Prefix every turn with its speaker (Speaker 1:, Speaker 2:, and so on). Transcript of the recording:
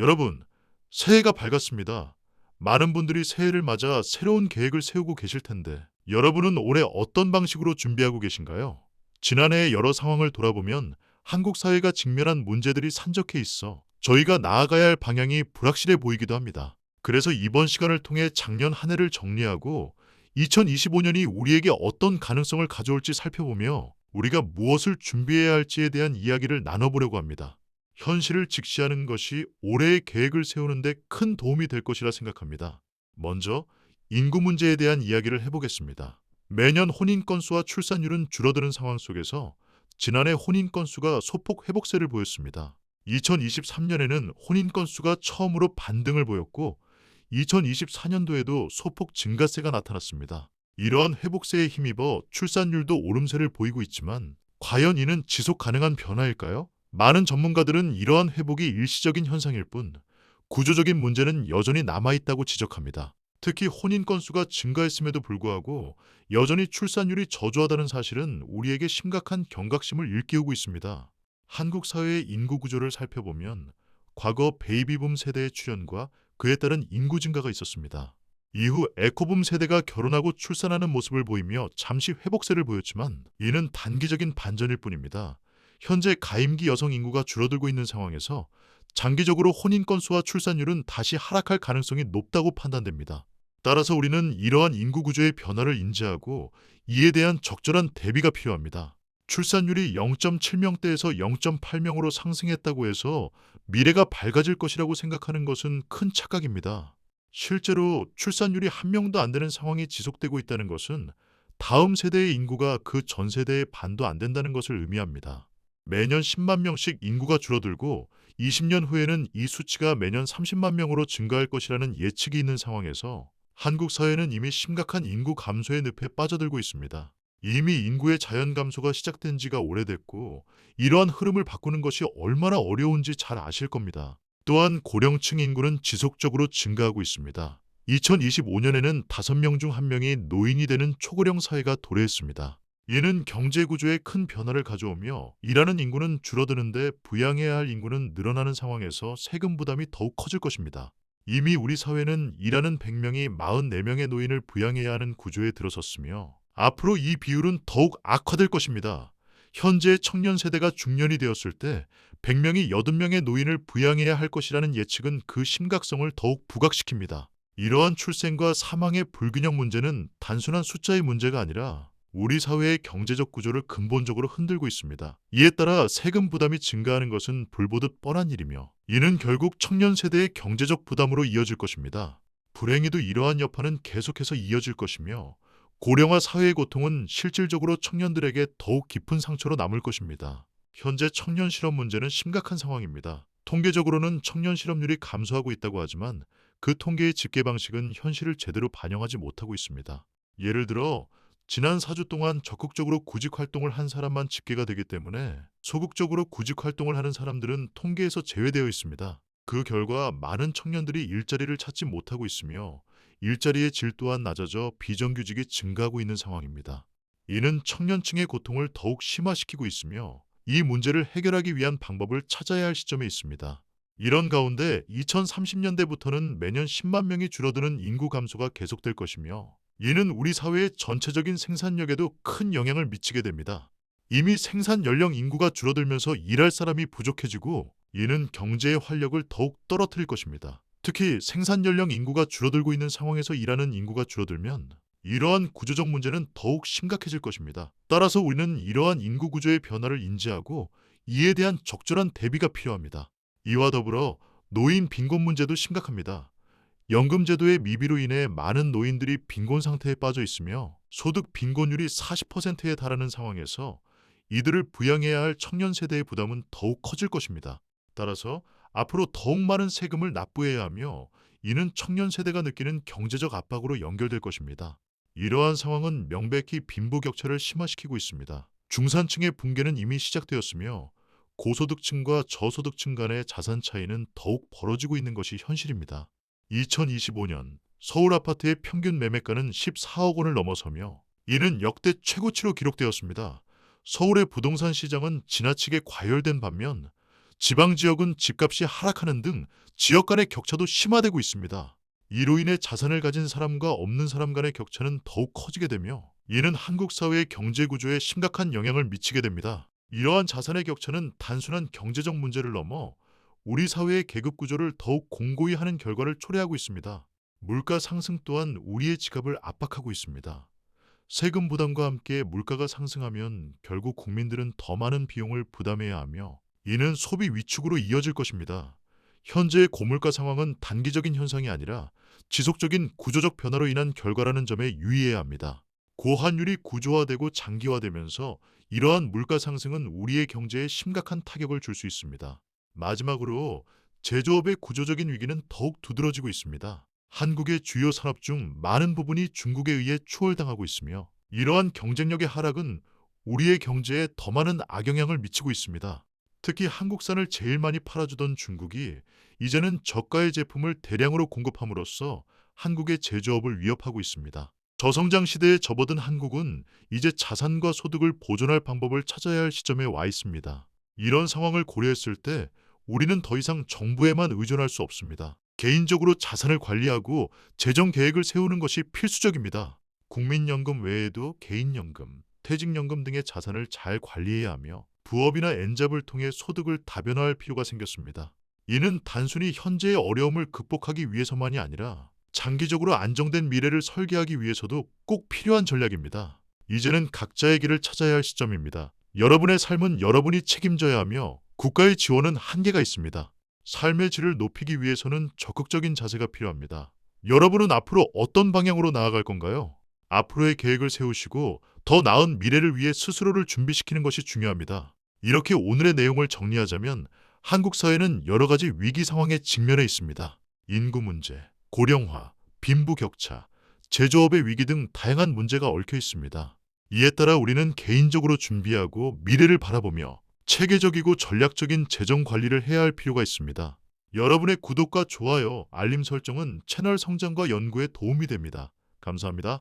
Speaker 1: 여러분, 새해가 밝았습니다. 많은 분들이 새해를 맞아 새로운 계획을 세우고 계실 텐데, 여러분은 올해 어떤 방식으로 준비하고 계신가요? 지난해의 여러 상황을 돌아보면 한국 사회가 직면한 문제들이 산적해 있어 저희가 나아가야 할 방향이 불확실해 보이기도 합니다. 그래서 이번 시간을 통해 작년 한 해를 정리하고 2025년이 우리에게 어떤 가능성을 가져올지 살펴보며 우리가 무엇을 준비해야 할지에 대한 이야기를 나눠보려고 합니다. 현실을 직시하는 것이 올해의 계획을 세우는 데 큰 도움이 될 것이라 생각합니다. 먼저 인구 문제에 대한 이야기를 해보겠습니다. 매년 혼인 건수와 출산율은 줄어드는 상황 속에서 지난해 혼인 건수가 소폭 회복세를 보였습니다. 2023년에는 혼인 건수가 처음으로 반등을 보였고 2024년도에도 소폭 증가세가 나타났습니다. 이러한 회복세에 힘입어 출산율도 오름세를 보이고 있지만 과연 이는 지속 가능한 변화일까요? 많은 전문가들은 이러한 회복이 일시적인 현상일 뿐 구조적인 문제는 여전히 남아있다고 지적합니다. 특히 혼인 건수가 증가했음에도 불구하고 여전히 출산율이 저조하다는 사실은 우리에게 심각한 경각심을 일깨우고 있습니다. 한국 사회의 인구 구조를 살펴보면 과거 베이비붐 세대의 출현과 그에 따른 인구 증가가 있었습니다. 이후 에코붐 세대가 결혼하고 출산하는 모습을 보이며 잠시 회복세를 보였지만 이는 단기적인 반전일 뿐입니다. 현재 가임기 여성 인구가 줄어들고 있는 상황에서 장기적으로 혼인 건수와 출산율은 다시 하락할 가능성이 높다고 판단됩니다. 따라서 우리는 이러한 인구 구조의 변화를 인지하고 이에 대한 적절한 대비가 필요합니다. 출산율이 0.7명대에서 0.8명으로 상승했다고 해서 미래가 밝아질 것이라고 생각하는 것은 큰 착각입니다. 실제로 출산율이 한 명도 안 되는 상황이 지속되고 있다는 것은 다음 세대의 인구가 그 전 세대의 반도 안 된다는 것을 의미합니다. 매년 10만 명씩 인구가 줄어들고 20년 후에는 이 수치가 매년 30만 명으로 증가할 것이라는 예측이 있는 상황에서 한국 사회는 이미 심각한 인구 감소의 늪에 빠져들고 있습니다. 이미 인구의 자연 감소가 시작된 지가 오래됐고 이러한 흐름을 바꾸는 것이 얼마나 어려운지 잘 아실 겁니다. 또한 고령층 인구는 지속적으로 증가하고 있습니다. 2025년에는 5명 중 1명이 노인이 되는 초고령 사회가 도래했습니다. 이는 경제 구조에 큰 변화를 가져오며 일하는 인구는 줄어드는데 부양해야 할 인구는 늘어나는 상황에서 세금 부담이 더욱 커질 것입니다. 이미 우리 사회는 일하는 100명이 44명의 노인을 부양해야 하는 구조에 들어섰으며 앞으로 이 비율은 더욱 악화될 것입니다. 현재 청년 세대가 중년이 되었을 때 100명이 80명의 노인을 부양해야 할 것이라는 예측은 그 심각성을 더욱 부각시킵니다. 이러한 출생과 사망의 불균형 문제는 단순한 숫자의 문제가 아니라 우리 사회의 경제적 구조를 근본적으로 흔들고 있습니다. 이에 따라 세금 부담이 증가하는 것은 불보듯 뻔한 일이며 이는 결국 청년 세대의 경제적 부담으로 이어질 것입니다. 불행히도 이러한 여파는 계속해서 이어질 것이며 고령화 사회의 고통은 실질적으로 청년들에게 더욱 깊은 상처로 남을 것입니다. 현재 청년 실업 문제는 심각한 상황입니다. 통계적으로는 청년 실업률이 감소하고 있다고 하지만 그 통계의 집계 방식은 현실을 제대로 반영하지 못하고 있습니다. 예를 들어 지난 4주 동안 적극적으로 구직 활동을 한 사람만 집계가 되기 때문에 소극적으로 구직 활동을 하는 사람들은 통계에서 제외되어 있습니다. 그 결과 많은 청년들이 일자리를 찾지 못하고 있으며 일자리의 질 또한 낮아져 비정규직이 증가하고 있는 상황입니다. 이는 청년층의 고통을 더욱 심화시키고 있으며 이 문제를 해결하기 위한 방법을 찾아야 할 시점에 있습니다. 이런 가운데 2030년대부터는 매년 10만 명이 줄어드는 인구 감소가 계속될 것이며 이는 우리 사회의 전체적인 생산력에도 큰 영향을 미치게 됩니다. 이미 생산 연령 인구가 줄어들면서 일할 사람이 부족해지고 이는 경제의 활력을 더욱 떨어뜨릴 것입니다. 특히 생산 연령 인구가 줄어들고 있는 상황에서 일하는 인구가 줄어들면 이러한 구조적 문제는 더욱 심각해질 것입니다. 따라서 우리는 이러한 인구 구조의 변화를 인지하고 이에 대한 적절한 대비가 필요합니다. 이와 더불어 노인 빈곤 문제도 심각합니다. 연금제도의 미비로 인해 많은 노인들이 빈곤 상태에 빠져 있으며 소득 빈곤율이 40%에 달하는 상황에서 이들을 부양해야 할 청년 세대의 부담은 더욱 커질 것입니다. 따라서 앞으로 더욱 많은 세금을 납부해야 하며 이는 청년 세대가 느끼는 경제적 압박으로 연결될 것입니다. 이러한 상황은 명백히 빈부격차를 심화시키고 있습니다. 중산층의 붕괴는 이미 시작되었으며 고소득층과 저소득층 간의 자산 차이는 더욱 벌어지고 있는 것이 현실입니다. 2025년 서울 아파트의 평균 매매가는 14억 원을 넘어서며 이는 역대 최고치로 기록되었습니다. 서울의 부동산 시장은 지나치게 과열된 반면 지방 지역은 집값이 하락하는 등 지역 간의 격차도 심화되고 있습니다. 이로 인해 자산을 가진 사람과 없는 사람 간의 격차는 더욱 커지게 되며 이는 한국 사회의 경제 구조에 심각한 영향을 미치게 됩니다. 이러한 자산의 격차는 단순한 경제적 문제를 넘어 우리 사회의 계급 구조를 더욱 공고히 하는 결과를 초래하고 있습니다. 물가 상승 또한 우리의 지갑을 압박하고 있습니다. 세금 부담과 함께 물가가 상승하면 결국 국민들은 더 많은 비용을 부담해야 하며 이는 소비 위축으로 이어질 것입니다. 현재의 고물가 상황은 단기적인 현상이 아니라 지속적인 구조적 변화로 인한 결과라는 점에 유의해야 합니다. 고환율이 구조화되고 장기화되면서 이러한 물가 상승은 우리의 경제에 심각한 타격을 줄 수 있습니다. 마지막으로 제조업의 구조적인 위기는 더욱 두드러지고 있습니다. 한국의 주요 산업 중 많은 부분이 중국에 의해 추월당하고 있으며 이러한 경쟁력의 하락은 우리의 경제에 더 많은 악영향을 미치고 있습니다. 특히 한국산을 제일 많이 팔아주던 중국이 이제는 저가의 제품을 대량으로 공급함으로써 한국의 제조업을 위협하고 있습니다. 저성장 시대에 접어든 한국은 이제 자산과 소득을 보존할 방법을 찾아야 할 시점에 와 있습니다. 이런 상황을 고려했을 때 우리는 더 이상 정부에만 의존할 수 없습니다. 개인적으로 자산을 관리하고 재정 계획을 세우는 것이 필수적입니다. 국민연금 외에도 개인연금, 퇴직연금 등의 자산을 잘 관리해야 하며 부업이나 엔잡을 통해 소득을 다변화할 필요가 생겼습니다. 이는 단순히 현재의 어려움을 극복하기 위해서만이 아니라 장기적으로 안정된 미래를 설계하기 위해서도 꼭 필요한 전략입니다. 이제는 각자의 길을 찾아야 할 시점입니다. 여러분의 삶은 여러분이 책임져야 하며 국가의 지원은 한계가 있습니다. 삶의 질을 높이기 위해서는 적극적인 자세가 필요합니다. 여러분은 앞으로 어떤 방향으로 나아갈 건가요? 앞으로의 계획을 세우시고 더 나은 미래를 위해 스스로를 준비시키는 것이 중요합니다. 이렇게 오늘의 내용을 정리하자면 한국 사회는 여러 가지 위기 상황에 직면해 있습니다. 인구 문제, 고령화, 빈부격차, 제조업의 위기 등 다양한 문제가 얽혀 있습니다. 이에 따라 우리는 개인적으로 준비하고 미래를 바라보며 체계적이고 전략적인 재정 관리를 해야 할 필요가 있습니다. 여러분의 구독과 좋아요, 알림 설정은 채널 성장과 연구에 도움이 됩니다. 감사합니다.